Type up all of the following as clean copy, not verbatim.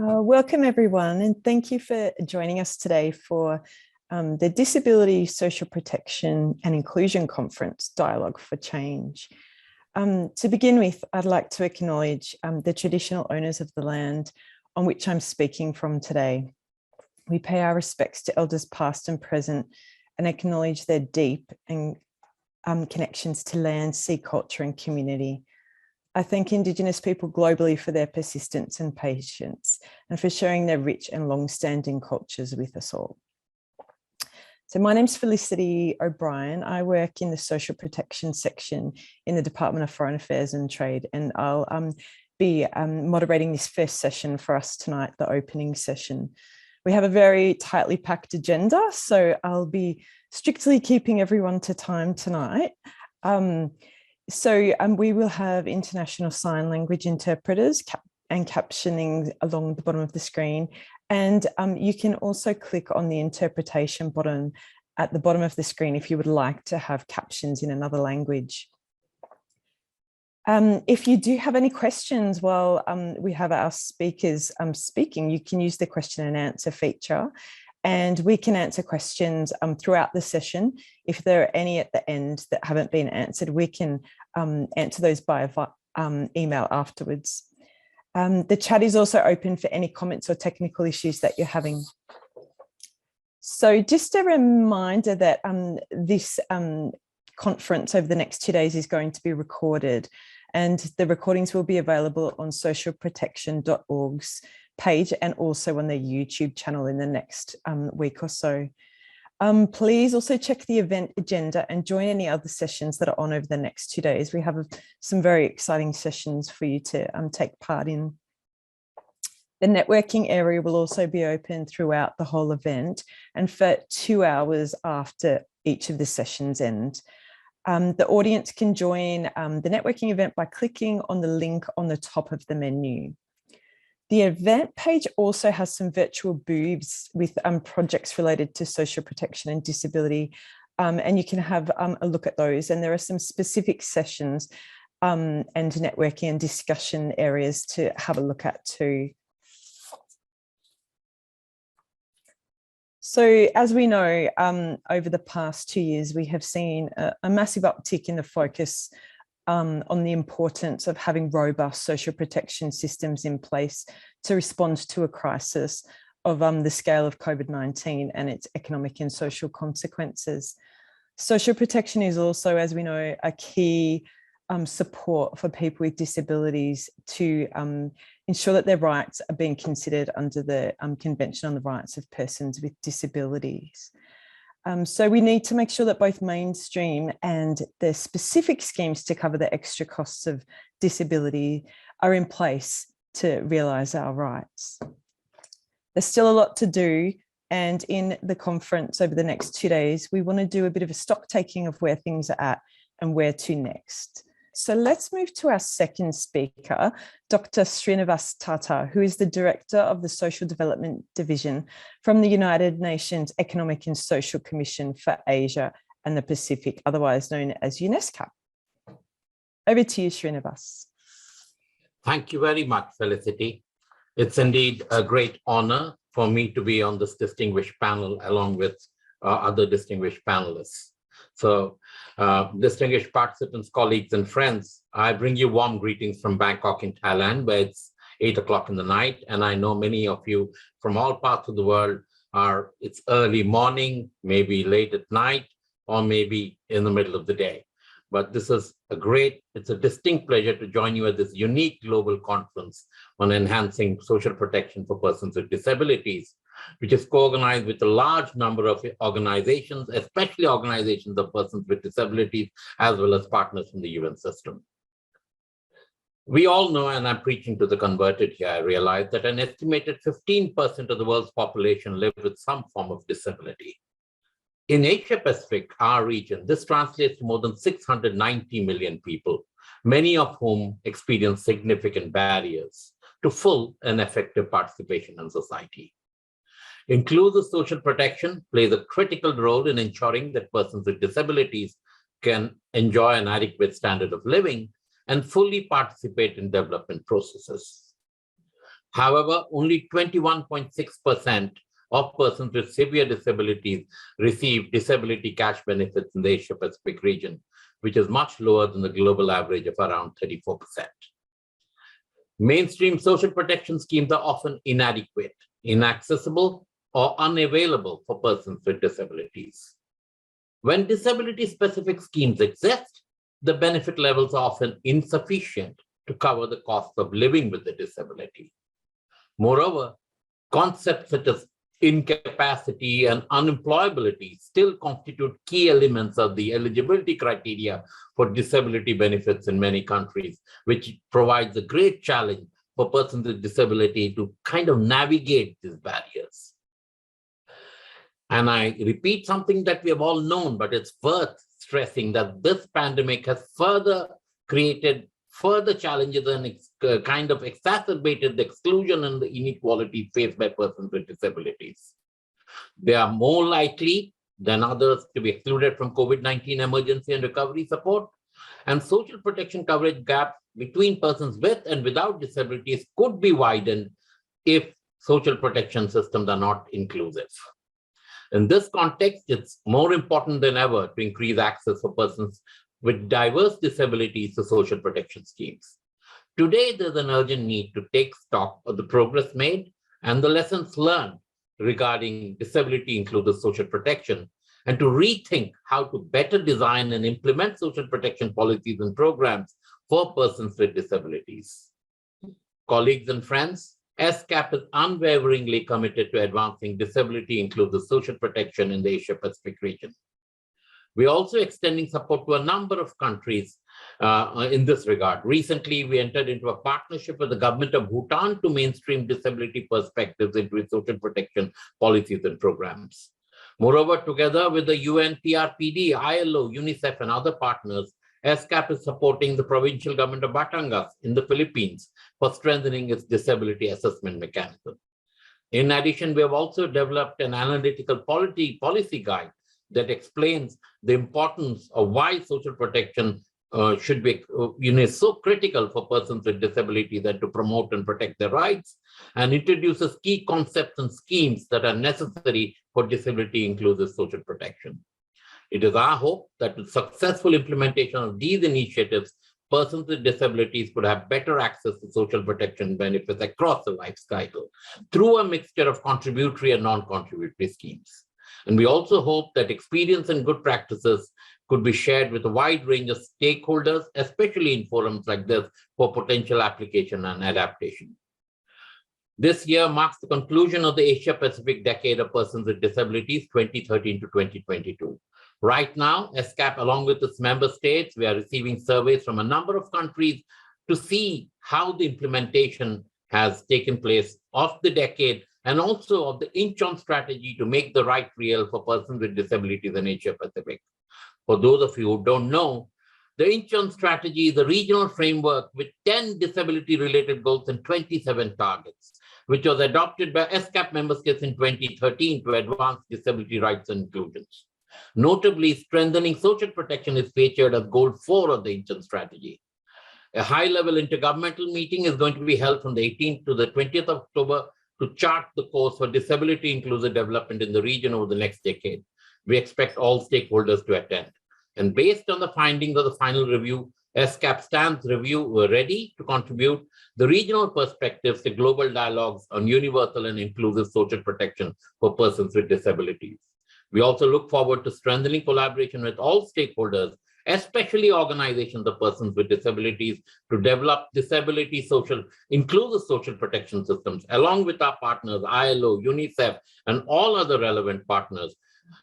Welcome everyone, and thank you for joining us today for the Disability, Social Protection and Inclusion Conference, Dialogue for Change. To begin with, I'd like to acknowledge the traditional owners of the land on which I'm speaking from today. We pay our respects to elders past and present and acknowledge their deep and connections to land, sea, culture and community. I thank Indigenous people globally for their persistence and patience and for sharing their rich and long-standing cultures with us all. So my name's Felicity O'Brien. I work in the social protection section in the Department of Foreign Affairs and Trade, and I'll be moderating this first session for us tonight, the opening session. We have a very tightly packed agenda, so I'll be strictly keeping everyone to time tonight. We will have international sign language interpreters and captioning along the bottom of the screen. And you can also click on the interpretation button at the bottom of the screen if you would like to have captions in another language. If you do have any questions while we have our speakers speaking, you can use the question and answer feature. And we can answer questions throughout the session. If there are any at the end that haven't been answered, we can answer those by email afterwards. The chat is also open for any comments or technical issues that you're having. So just a reminder that this conference over the next 2 days is going to be recorded, and the recordings will be available on socialprotection.org's page and also on their YouTube channel in the next week or so. Please also check the event agenda and join any other sessions that are on over the next 2 days. We have some very exciting sessions for you to take part in. The networking area will also be open throughout the whole event and for 2 hours after each of the sessions end. The audience can join the networking event by clicking on the link on the top of the menu. The event page also has some virtual booths with projects related to social protection and disability, and you can have a look at those. And there are some specific sessions and networking and discussion areas to have a look at too. So as we know, over the past 2 years, we have seen a massive uptick in the focus on the importance of having robust social protection systems in place to respond to a crisis of the scale of COVID-19 and its economic and social consequences. Social protection is also, as we know, a key support for people with disabilities to ensure that their rights are being considered under the Convention on the Rights of Persons with Disabilities. So we need to make sure that both mainstream and the specific schemes to cover the extra costs of disability are in place to realise our rights. There's still a lot to do, and in the conference over the next 2 days, we want to do a bit of a stock taking of where things are at and where to next. So let's move to our second speaker, Dr. Srinivas Tata, who is the Director of the Social Development Division from the United Nations Economic and Social Commission for Asia and the Pacific, otherwise known as ESCAP. Over to you, Srinivas. Thank you very much, Felicity. It's indeed a great honor for me to be on this distinguished panel along with other distinguished panelists. So, distinguished participants, colleagues, and friends, I bring you warm greetings from Bangkok in Thailand, where it's 8 o'clock in the night, and I know many of you from all parts of the world it's early morning, maybe late at night, or maybe in the middle of the day. But this is it's a distinct pleasure to join you at this unique global conference on enhancing social protection for persons with disabilities, which is co-organized with a large number of organizations, especially organizations of persons with disabilities, as well as partners from the UN system. We all know, and I'm preaching to the converted here, I realize that an estimated 15% of the world's population live with some form of disability. In Asia Pacific, our region, this translates to more than 690 million people, many of whom experience significant barriers to full and effective participation in society. Inclusive social protection plays a critical role in ensuring that persons with disabilities can enjoy an adequate standard of living and fully participate in development processes. However, only 21.6% of persons with severe disabilities receive disability cash benefits in the Asia-Pacific region, which is much lower than the global average of around 34%. Mainstream social protection schemes are often inadequate, inaccessible, or unavailable for persons with disabilities. When disability-specific schemes exist, the benefit levels are often insufficient to cover the cost of living with the disability. Moreover, concepts such as incapacity and unemployability still constitute key elements of the eligibility criteria for disability benefits in many countries, which provides a great challenge for persons with disability to kind of navigate these barriers. And I repeat something that we have all known, but it's worth stressing that this pandemic has further created further challenges and kind of exacerbated the exclusion and the inequality faced by persons with disabilities. They are more likely than others to be excluded from COVID-19 emergency and recovery support, and social protection coverage gaps between persons with and without disabilities could be widened if social protection systems are not inclusive. In this context, it's more important than ever to increase access for persons with diverse disabilities to social protection schemes. Today, there's an urgent need to take stock of the progress made and the lessons learned regarding disability-inclusive social protection, and to rethink how to better design and implement social protection policies and programs for persons with disabilities. Colleagues and friends, ESCAP is unwaveringly committed to advancing disability-inclusive social protection in the Asia-Pacific region. We're also extending support to a number of countries in this regard. Recently, we entered into a partnership with the government of Bhutan to mainstream disability perspectives into its social protection policies and programs. Moreover, together with the UN, CRPD, ILO, UNICEF, and other partners, ESCAP is supporting the provincial government of Batangas in the Philippines for strengthening its disability assessment mechanism. In addition, we have also developed an analytical policy guide that explains the importance of why social protection should be so critical for persons with disabilities and to promote and protect their rights, and introduces key concepts and schemes that are necessary for disability-inclusive social protection. It is our hope that with successful implementation of these initiatives, persons with disabilities could have better access to social protection benefits across the life cycle through a mixture of contributory and non-contributory schemes. And we also hope that experience and good practices could be shared with a wide range of stakeholders, especially in forums like this, for potential application and adaptation. This year marks the conclusion of the Asia-Pacific Decade of Persons with Disabilities, 2013 to 2022. Right now, ESCAP, along with its member states, we are receiving surveys from a number of countries to see how the implementation has taken place of the decade and also of the inch-on strategy to make the right real for persons with disabilities in Asia-Pacific. For those of you who don't know, the inch-on strategy is a regional framework with 10 disability-related goals and 27 targets, which was adopted by ESCAP member states in 2013 to advance disability rights and inclusions. Notably, strengthening social protection is featured as goal 4 of the inch-on strategy. A high-level intergovernmental meeting is going to be held from the 18th to the 20th of October to chart the course for disability-inclusive development in the region over the next decade. We expect all stakeholders to attend. And based on the findings of the final review, ESCAP stands ready to contribute the regional perspectives to global dialogues on universal and inclusive social protection for persons with disabilities. We also look forward to strengthening collaboration with all stakeholders, especially organizations of persons with disabilities, to develop inclusive social protection systems, along with our partners, ILO, UNICEF, and all other relevant partners,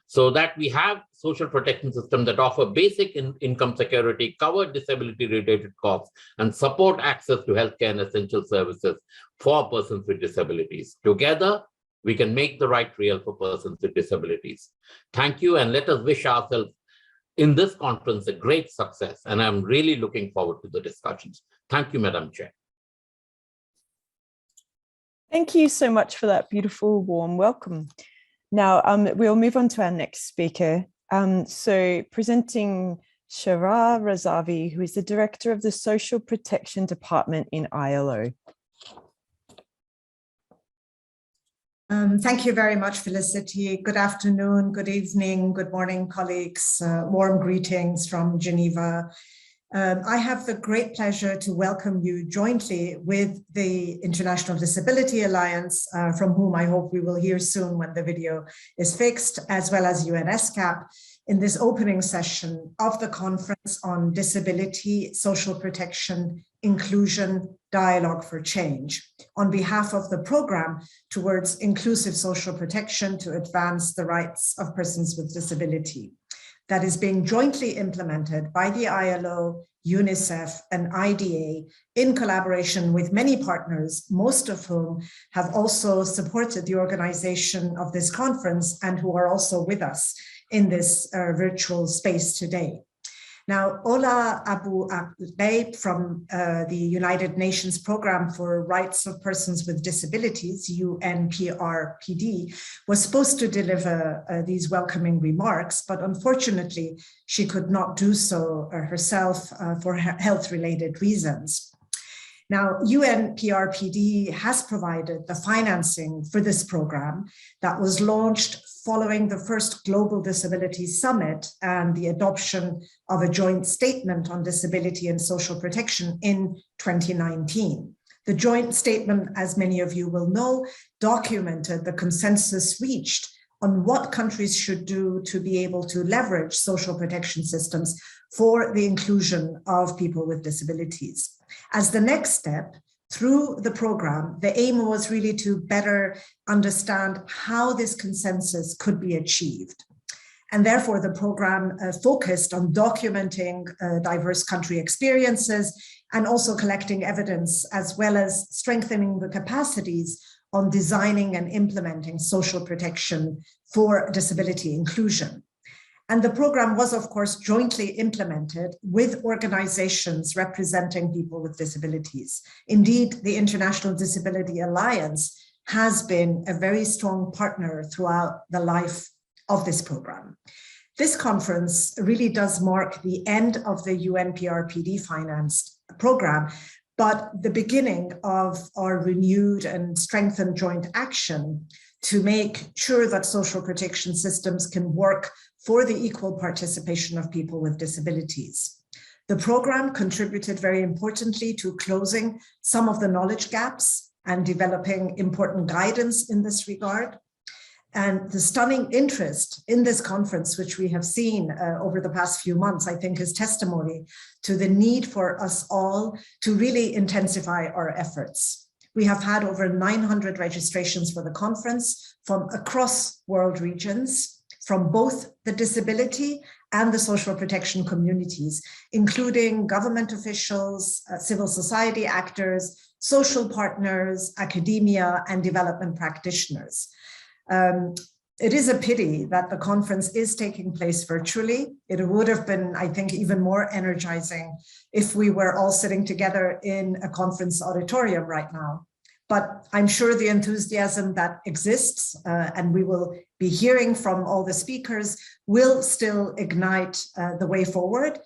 so that we have social protection systems that offer basic income security, cover disability-related costs, and support access to healthcare and essential services for persons with disabilities. Together, we can make the right real for persons with disabilities. Thank you, and let us wish ourselves in this conference a great success, and I'm really looking forward to the discussions. Thank you, Madam Chair. Thank you so much for that beautiful, warm welcome. Now, we'll move on to our next speaker. So presenting Shahra Razavi, who is the Director of the Social Protection Department in ILO. Thank you very much, Felicity. Good afternoon, good evening, good morning, colleagues. Warm greetings from Geneva. I have the great pleasure to welcome you jointly with the International Disability Alliance, from whom I hope we will hear soon when the video is fixed, as well as ESCAP, in this opening session of the Conference on Disability, Social Protection, Inclusion, Dialogue for Change, on behalf of the program towards inclusive social protection to advance the rights of persons with disability, that is being jointly implemented by the ILO, UNICEF, and IDA in collaboration with many partners, most of whom have also supported the organization of this conference and who are also with us in this virtual space today. Now, Ola Abu Ghraib from the United Nations Programme for Rights of Persons with Disabilities, UNPRPD, was supposed to deliver these welcoming remarks, but unfortunately, she could not do so herself for health-related reasons. Now, UNPRPD has provided the financing for this program that was launched following the first Global Disability Summit and the adoption of a joint statement on disability and social protection in 2019. The joint statement, as many of you will know, documented the consensus reached on what countries should do to be able to leverage social protection systems for the inclusion of people with disabilities. As the next step, through the program, the aim was really to better understand how this consensus could be achieved. And therefore, the program focused on documenting diverse country experiences and also collecting evidence, as well as strengthening the capacities on designing and implementing social protection for disability inclusion. And the program was, of course, jointly implemented with organizations representing people with disabilities. Indeed, the International Disability Alliance has been a very strong partner throughout the life of this program. This conference really does mark the end of the UNPRPD financed program, but the beginning of our renewed and strengthened joint action to make sure that social protection systems can work for the equal participation of people with disabilities. The program contributed very importantly to closing some of the knowledge gaps and developing important guidance in this regard. And the stunning interest in this conference, which we have seen over the past few months, I think is testimony to the need for us all to really intensify our efforts. We have had over 900 registrations for the conference from across world regions, from both the disability and the social protection communities, including government officials, civil society actors, social partners, academia, and development practitioners. It is a pity that the conference is taking place virtually. It would have been, I think, even more energizing if we were all sitting together in a conference auditorium right now. But I'm sure the enthusiasm that exists, and we will be hearing from all the speakers, will still ignite the way forward,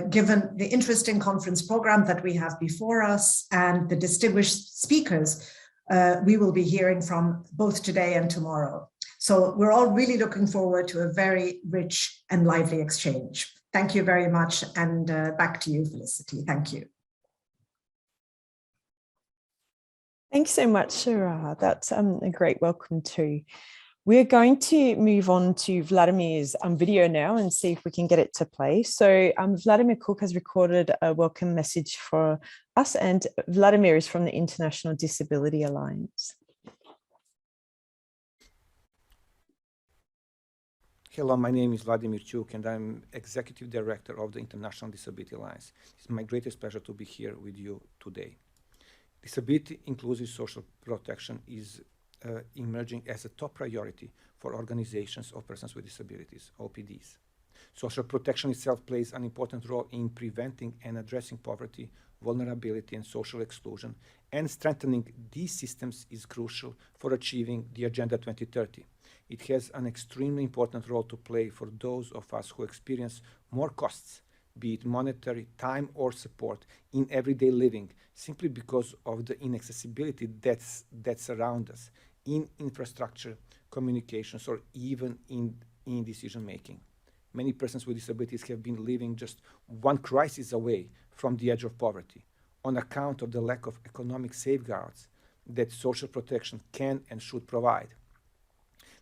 given the interesting conference program that we have before us and the distinguished speakers we will be hearing from both today and tomorrow. So we're all really looking forward to a very rich and lively exchange. Thank you very much, and back to you, Felicity. Thank you. Thanks so much, Shahra. That's a great welcome too. We're going to move on to Vladimir's video now and see if we can get it to play. So Vladimir Cuk has recorded a welcome message for us, and Vladimir is from the International Disability Alliance. Hello, my name is Vladimir Cuk, and I'm Executive Director of the International Disability Alliance. It's my greatest pleasure to be here with you today. Disability inclusive social protection is emerging as a top priority for organizations of persons with disabilities, OPDs. Social protection itself plays an important role in preventing and addressing poverty, vulnerability, and social exclusion, and strengthening these systems is crucial for achieving the Agenda 2030. It has an extremely important role to play for those of us who experience more costs, be it monetary, time, or support in everyday living, simply because of the inaccessibility that's around us in infrastructure, communications, or even in decision making. Many persons with disabilities have been living just one crisis away from the edge of poverty on account of the lack of economic safeguards that social protection can and should provide.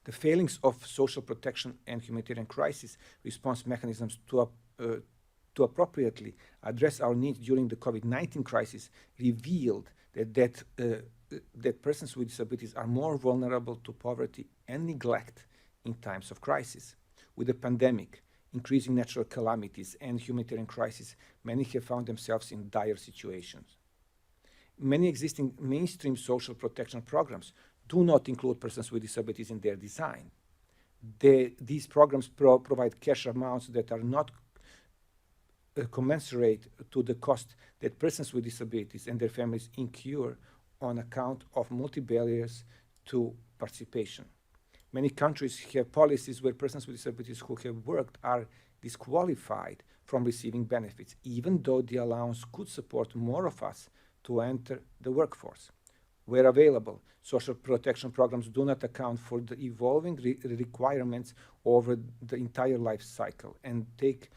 The failings of social protection and humanitarian crisis response mechanisms to appropriately address our needs during the COVID-19 crisis revealed that persons with disabilities are more vulnerable to poverty and neglect in times of crisis. With the pandemic, increasing natural calamities, and humanitarian crisis, many have found themselves in dire situations. Many existing mainstream social protection programs do not include persons with disabilities in their design. These programs provide cash amounts that are not commensurate to the cost that persons with disabilities and their families incur on account of multi-barriers to participation. Many countries have policies where persons with disabilities who have worked are disqualified from receiving benefits, even though the allowance could support more of us to enter the workforce. Where available, social protection programs do not account for the evolving requirements over the entire life cycle and take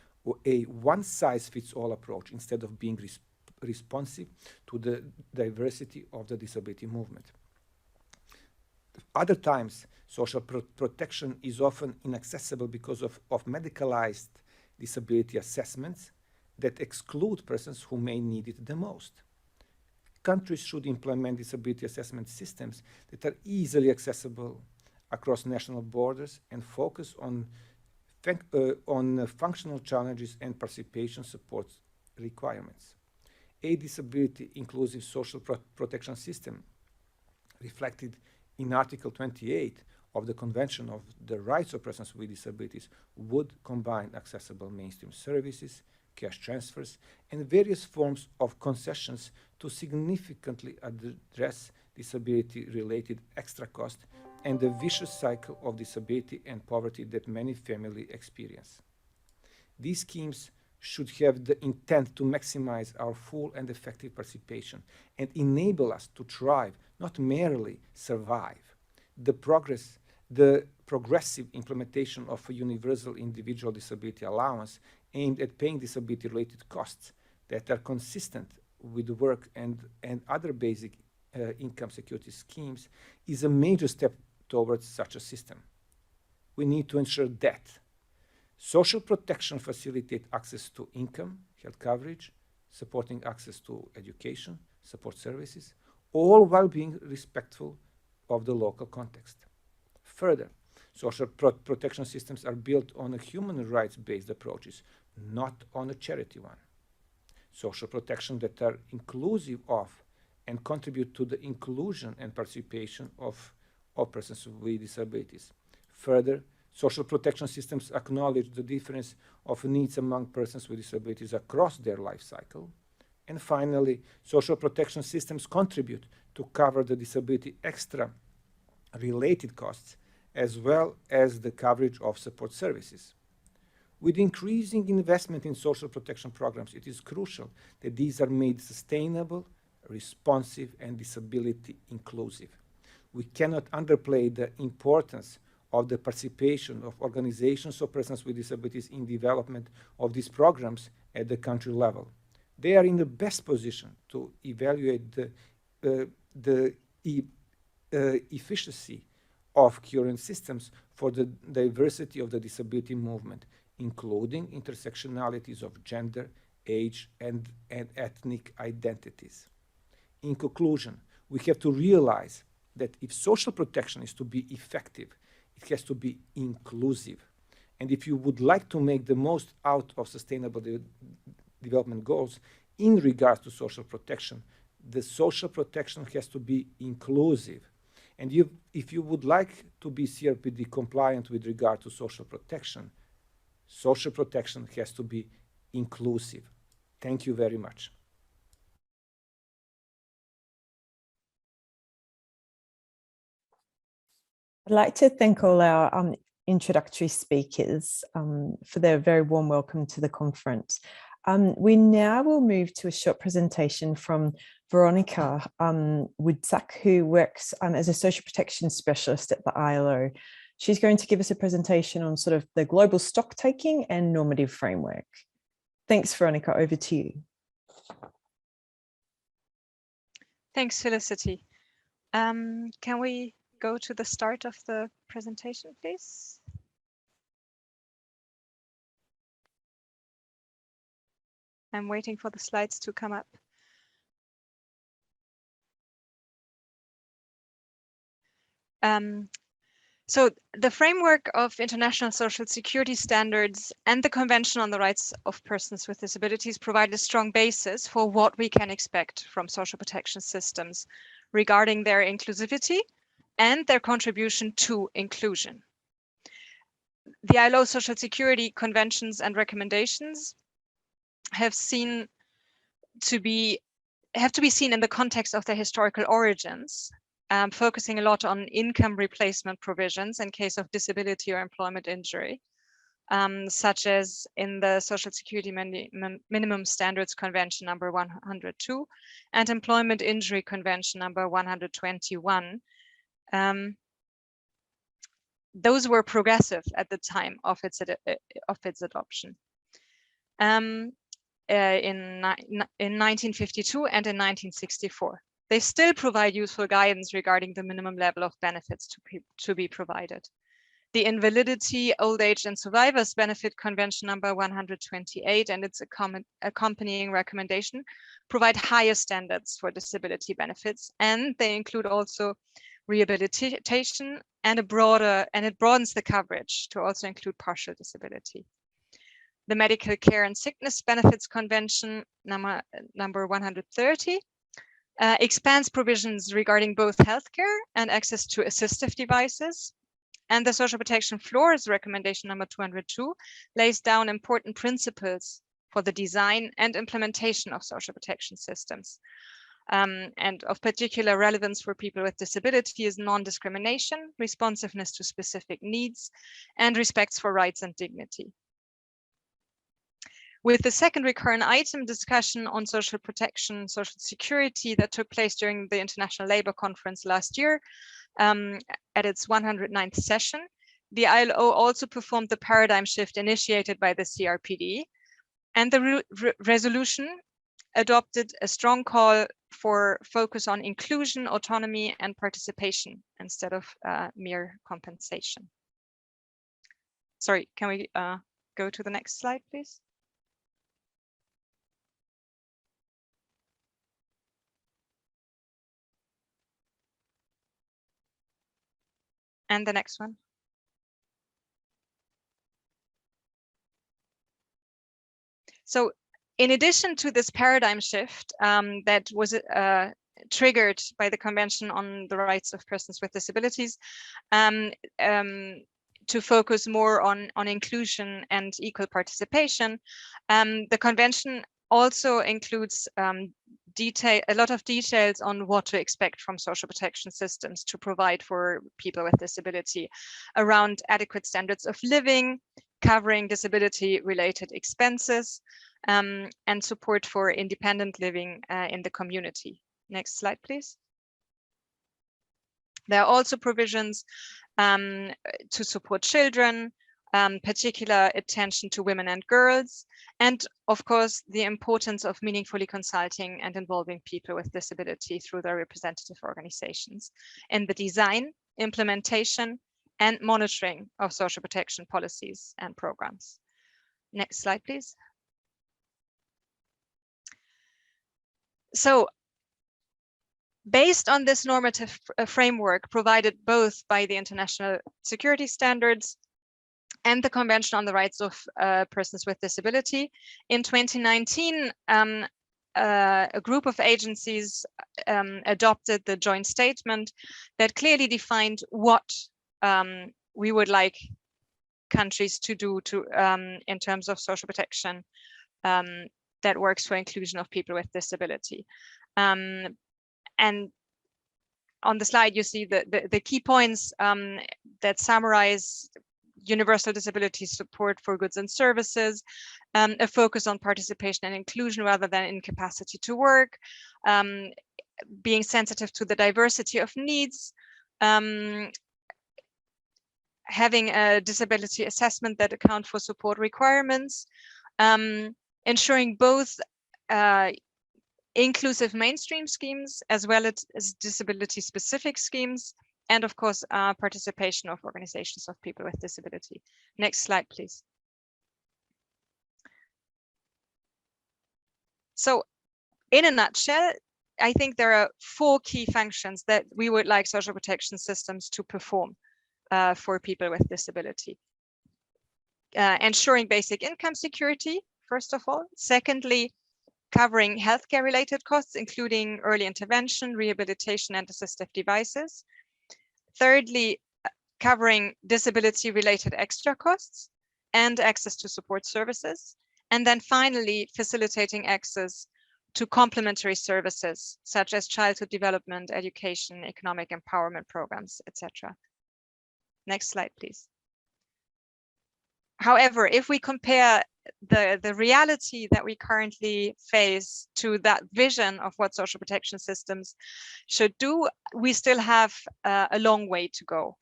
a one-size-fits-all approach instead of being responsive to the diversity of the disability movement. Other times, social protection is often inaccessible because of medicalized disability assessments that exclude persons who may need it the most. Countries should implement disability assessment systems that are easily accessible across national borders and focus on functional challenges and participation support requirements. A disability inclusive social protection system reflected in Article 28 of the Convention of the Rights of Persons with Disabilities would combine accessible mainstream services, cash transfers, and various forms of concessions to significantly address disability-related extra cost and the vicious cycle of disability and poverty that many families experience. These schemes should have the intent to maximize our full and effective participation and enable us to thrive, not merely survive. The progressive implementation of a universal individual disability allowance aimed at paying disability-related costs that are consistent with work and other basic income security schemes is a major step towards such a system. We need to ensure that social protection facilitates access to income, health coverage, supporting access to education, support services, all while being respectful of the local context. Further, social protection systems are built on a human rights-based approaches, not on a charity one. Social protection that are inclusive of and contribute to the inclusion and participation of persons with disabilities. Further, social protection systems acknowledge the difference of needs among persons with disabilities across their life cycle. And finally, social protection systems contribute to cover the disability extra related costs as well as the coverage of support services. With increasing investment in social protection programs, it is crucial that these are made sustainable, responsive, and disability inclusive. We cannot underplay the importance of the participation of organizations of persons with disabilities in development of these programs at the country level. They are in the best position to evaluate the efficiency of current systems for the diversity of the disability movement, including intersectionalities of gender, age, and ethnic identities. In conclusion, we have to realize that if social protection is to be effective, it has to be inclusive. And if you would like to make the most out of sustainable development goals in regards to social protection, the social protection has to be inclusive. And if you would like to be CRPD compliant with regard to social protection has to be inclusive. Thank you very much. I'd like to thank all our introductory speakers for their very warm welcome to the conference. We now will move to a short presentation from Veronica Cuk, who works as a social protection specialist at the ILO. She's going to give us a presentation on sort of the global stock taking and normative framework. Thanks, Veronica, over to you. Thanks, Felicity. Can we go to the start of the presentation, please? I'm waiting for the slides to come up. So the framework of international social security standards and the Convention on the Rights of Persons with Disabilities provide a strong basis for what we can expect from social protection systems regarding their inclusivity and their contribution to inclusion. The ILO Social Security Conventions and recommendations have to be seen in the context of their historical origins, focusing a lot on income replacement provisions in case of disability or employment injury, such as in the Social Security Minimum Standards Convention number 102 and Employment Injury Convention number 121. Those were progressive at the time of its adoption. In 1952 and in 1964. They still provide useful guidance regarding the minimum level of benefits to be provided. The Invalidity, Old Age and Survivors Benefit Convention number 128 and its accompanying recommendation provide higher standards for disability benefits, and they include also rehabilitation and it broadens the coverage to also include partial disability. The Medical Care and Sickness Benefits Convention number 130 expands provisions regarding both healthcare and access to assistive devices. And the Social Protection Floors Recommendation number 202 lays down important principles for the design and implementation of social protection systems. And of particular relevance for people with disability is non-discrimination, responsiveness to specific needs, and respect for rights and dignity. With the second recurrent item discussion on social protection, social security that took place during the International Labour Conference last year at its 109th session, the ILO also performed the paradigm shift initiated by the CRPD, and the resolution adopted a strong call for focus on inclusion, autonomy, and participation instead of mere compensation. Sorry, can we go to the next slide, please? And the next one. So in addition to this paradigm shift that was triggered by the Convention on the Rights of Persons with Disabilities to focus more on inclusion and equal participation, the Convention also includes a lot of details on what to expect from social protection systems to provide for people with disability around adequate standards of living, covering disability-related expenses, and support for independent living in the community. Next slide, please. There are also provisions to support children, particular attention to women and girls, and of course, the importance of meaningfully consulting and involving people with disability through their representative organizations in the design, implementation, and monitoring of social protection policies and programs. Next slide, please. So, based on this normative framework provided both by the International Security Standards and the Convention on the Rights of Persons with Disability, in 2019, a group of agencies adopted the joint statement that clearly defined what we would like countries to do in terms of social protection that works for inclusion of people with disability. And on the slide, you see the key points that summarize universal disability support for goods and services, a focus on participation and inclusion rather than incapacity to work, being sensitive to the diversity of needs, having a disability assessment that account for support requirements, ensuring both inclusive mainstream schemes as well as disability specific schemes, and of course, participation of organizations of people with disability. Next slide, please. So in a nutshell, I think there are 4 key functions that we would like social protection systems to perform for people with disability. Ensuring basic income security, first of all. Secondly, covering healthcare related costs, including early intervention, rehabilitation, and assistive devices. Thirdly, covering disability related extra costs and access to support services. And then finally, facilitating access to complementary services such as childhood development, education, economic empowerment programs, etc. Next slide, please. However, if we compare the reality that we currently face to that vision of what social protection systems should do, we still have a long way to go.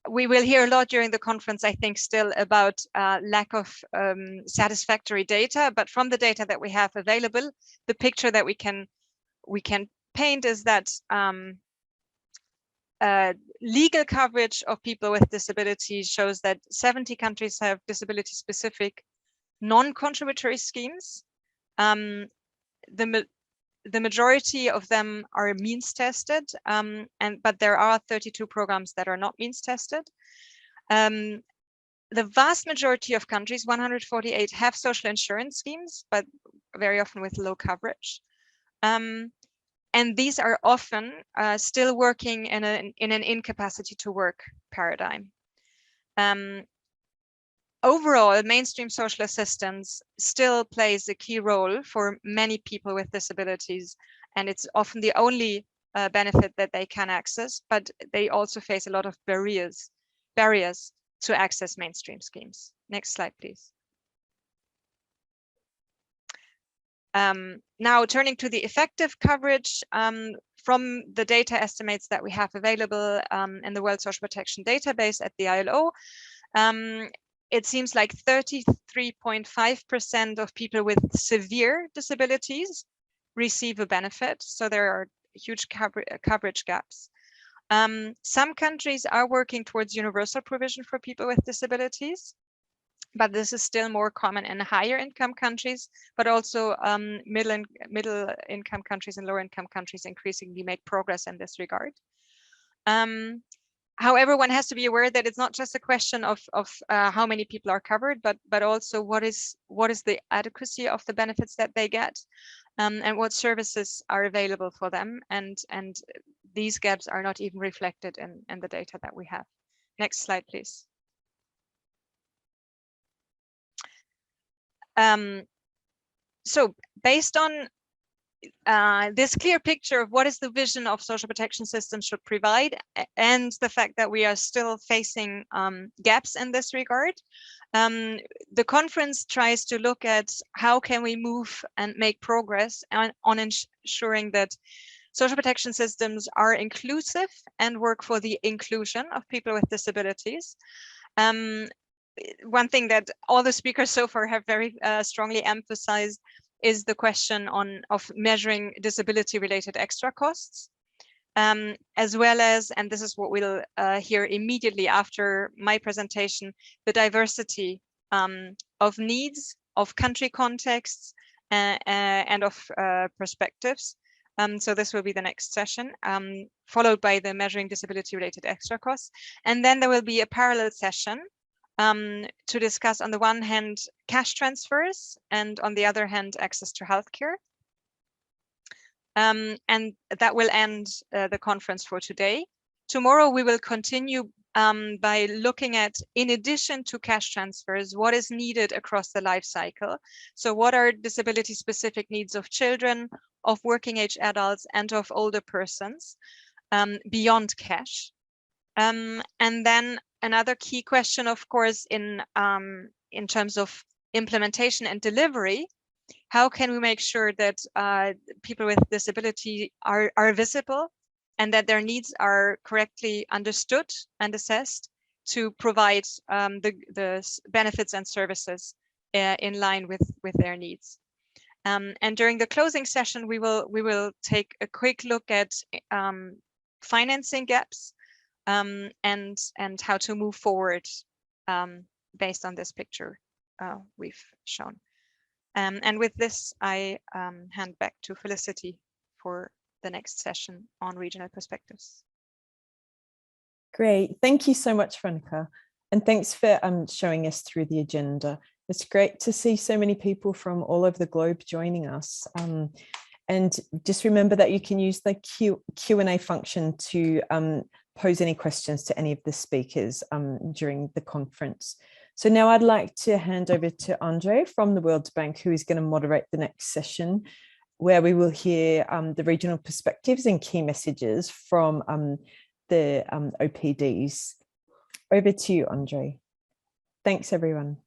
We will hear a lot during the conference, I think, still about lack of satisfactory data, but from the data that we have available, the picture that we can paint is that legal coverage of people with disabilities shows that 70 countries have disability-specific non-contributory schemes. The majority of them are means tested, but there are 32 programs that are not means tested. The vast majority of countries, 148, have social insurance schemes, but very often with low coverage. And these are often still working in an incapacity to work paradigm. Overall, mainstream social assistance still plays a key role for many people with disabilities, and it's often the only benefit that they can access, but they also face a lot of barriers to access mainstream schemes. Next slide, please. Now turning to the effective coverage, from the data estimates that we have available in the World Social Protection Database at the ILO, it seems like 33.5% of people with severe disabilities receive a benefit. So there are huge coverage gaps. Some countries are working towards universal provision for people with disabilities, but this is still more common in higher income countries, but also middle income countries and lower income countries increasingly make progress in this regard. However, one has to be aware that it's not just a question of how many people are covered, but also what is the adequacy of the benefits that they get, and what services are available for them. And these gaps are not even reflected in the data that we have. Next slide, please. So based on this clear picture of what is the vision of social protection systems should provide, and the fact that we are still facing gaps in this regard, the conference tries to look at how can we move and make progress on ensuring that social protection systems are inclusive and work for the inclusion of people with disabilities. One thing that all the speakers so far have very strongly emphasized is the question of measuring disability-related extra costs, as well as, and this is what we'll hear immediately after my presentation, the diversity of needs, of country contexts, and of perspectives. So this will be the next session, followed by the measuring disability-related extra costs. And then there will be a parallel session to discuss, on the one hand, cash transfers, and on the other hand, access to healthcare. And that will end the conference for today. Tomorrow, we will continue by looking at, in addition to cash transfers, what is needed across the life cycle. So what are disability-specific needs of children, of working age adults, and of older persons beyond cash? And then another key question, of course, in terms of implementation and delivery, how can we make sure that people with disability are visible and that their needs are correctly understood and assessed to provide the benefits and services in line with their needs. And during the closing session, we will take a quick look at financing gaps and how to move forward based on this picture we've shown. And with this, I hand back to Felicity for the next session on regional perspectives. Great. Thank you so much, Veronica. And thanks for showing us through the agenda. It's great to see so many people from all over the globe joining us. And just remember that you can use the Q&A function to pose any questions to any of the speakers during the conference. So now I'd like to hand over to Andre from the World Bank, who is going to moderate the next session, where we will hear the regional perspectives and key messages from the OPDs. Over to you, Andre. Thanks, everyone.